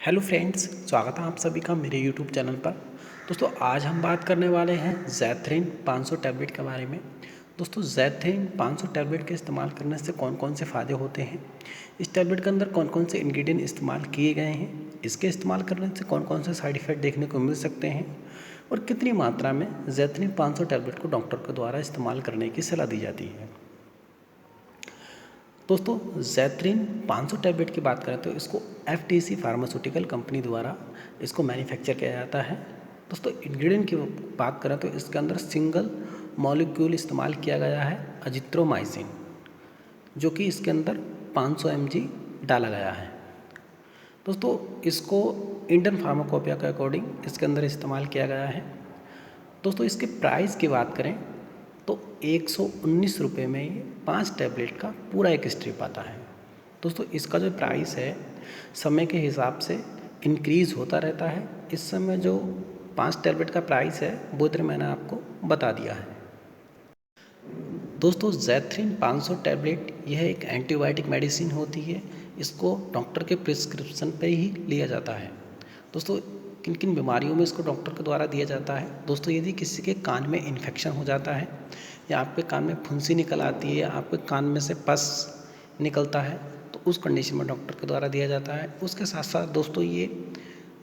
Hello friends, स्वागत है आप सभी का मेरे यूट्यूब चैनल पर। दोस्तों आज हम बात करने वाले हैं ज़ैथ्रिन 500 टैबलेट के बारे में। दोस्तों ज़ैथ्रिन 500 टैबलेट के इस्तेमाल करने से कौन कौन से फ़ायदे होते हैं, इस टैबलेट के अंदर कौन कौन से इंग्रेडिएंट इस्तेमाल किए गए हैं, इसके इस्तेमाल करने से कौन कौन से साइड इफ़ेक्ट देखने को मिल सकते हैं और कितनी मात्रा में ज़ैथ्रिन 500 टैबलेट को डॉक्टर के द्वारा इस्तेमाल करने की सलाह दी जाती है। दोस्तों ज़ैथ्रिन 500 टैबलेट की बात करें तो इसको एफटीसी फार्मास्यूटिकल कंपनी द्वारा इसको मैन्युफैक्चर किया जाता है। दोस्तों इंग्रेडिएंट की बात करें तो इसके अंदर सिंगल मॉलिक्यूल इस्तेमाल किया गया है अजिथ्रोमाइसिन, जो कि इसके अंदर 500 mg डाला गया है। दोस्तों इसको इंडियन फार्माकोपिया के अकॉर्डिंग इसके अंदर इस्तेमाल किया गया है। दोस्तों इसके प्राइस की बात करें तो 119 रुपये में ये 5 टैबलेट का पूरा एक स्ट्रिप आता है। दोस्तों इसका जो प्राइस है समय के हिसाब से इंक्रीज़ होता रहता है। इस समय जो 5 टैबलेट का प्राइस है वो इधर मैंने आपको बता दिया है। दोस्तों ज़ैथ्रिन 500 टैबलेट यह एक एंटीबायोटिक मेडिसिन होती है। इसको डॉक्टर के प्रिस्क्रिप्शन पे ही लिया जाता है। दोस्तों किन किन बीमारियों में इसको डॉक्टर के द्वारा दिया जाता है। दोस्तों यदि किसी के कान में इन्फेक्शन हो जाता है या आपके कान में फुंसी निकल आती है या आपके कान में से पस निकलता है तो उस कंडीशन में डॉक्टर के द्वारा दिया जाता है। उसके साथ साथ दोस्तों ये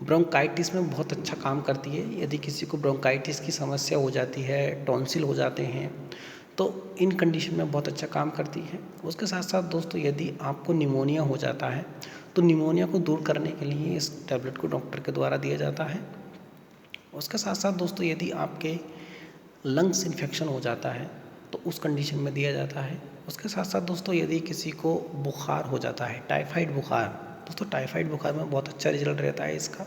ब्रोंकाइटिस में बहुत अच्छा काम करती है। यदि किसी को ब्रोंकाइटिस की समस्या हो जाती है, टॉन्सिल हो जाते हैं, तो इन कंडीशन में बहुत अच्छा काम करती है। उसके साथ साथ दोस्तों यदि आपको निमोनिया हो जाता है तो निमोनिया को दूर करने के लिए इस टैबलेट को डॉक्टर के द्वारा दिया जाता है। उसके साथ साथ दोस्तों यदि आपके लंग्स इन्फेक्शन हो जाता है तो उस कंडीशन में दिया जाता है। उसके साथ साथ दोस्तों यदि किसी को बुखार हो जाता है, टाइफाइड बुखार, दोस्तों टाइफाइड बुखार में बहुत अच्छा रिजल्ट रहता है इसका।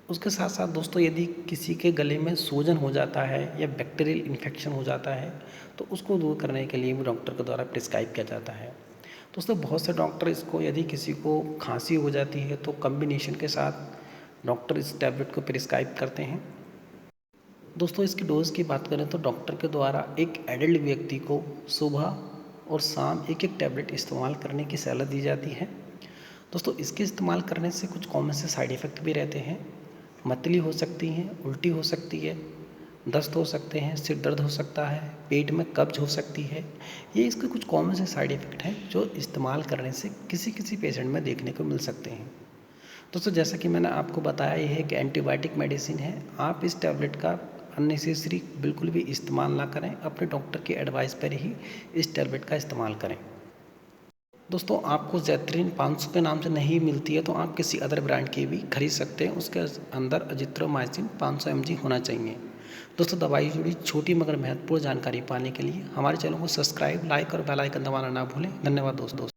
उसके साथ साथ दोस्तों यदि किसी के गले में सूजन हो जाता है या बैक्टीरियल इन्फेक्शन हो जाता है तो उसको दूर करने के लिए भी डॉक्टर के द्वारा प्रिस्क्राइब किया जाता है। दोस्तों बहुत से डॉक्टर इसको यदि किसी को खांसी हो जाती है तो कम्बिनेशन के साथ डॉक्टर इस टैबलेट को प्रिस्क्राइब करते हैं। दोस्तों इसकी डोज की बात करें तो डॉक्टर के द्वारा एक एडल्ट व्यक्ति को सुबह और शाम एक एक टैबलेट इस्तेमाल करने की सलाह दी जाती है। दोस्तों इसके इस्तेमाल करने से कुछ कॉमन से साइड इफ़ेक्ट भी रहते हैं। मतली हो सकती हैं, उल्टी हो सकती है, दस्त हो सकते हैं, सिर दर्द हो सकता है, पेट में कब्ज हो सकती है। ये इसके कुछ कॉमन से साइड इफ़ेक्ट हैं जो इस्तेमाल करने से किसी किसी पेशेंट में देखने को मिल सकते हैं। दोस्तों जैसा कि मैंने आपको बताया यह एक एंटीबायोटिक मेडिसिन है। आप इस टैबलेट का अननेसेसरी बिल्कुल भी इस्तेमाल ना करें। अपने डॉक्टर की एडवाइस पर ही इस टैबलेट का इस्तेमाल करें। दोस्तों आपको ज़ैथ्रिन 500 के नाम से नहीं मिलती है तो आप किसी अदर ब्रांड की भी खरीद सकते हैं। उसके अंदर अजिथ्रोमाइसिन 500 mg होना चाहिए। दोस्तों दवाई जुड़ी छोटी मगर महत्वपूर्ण जानकारी पाने के लिए हमारे चैनल को सब्सक्राइब, लाइक और बेल आइकन दबाना ना भूलें। धन्यवाद दोस्तों।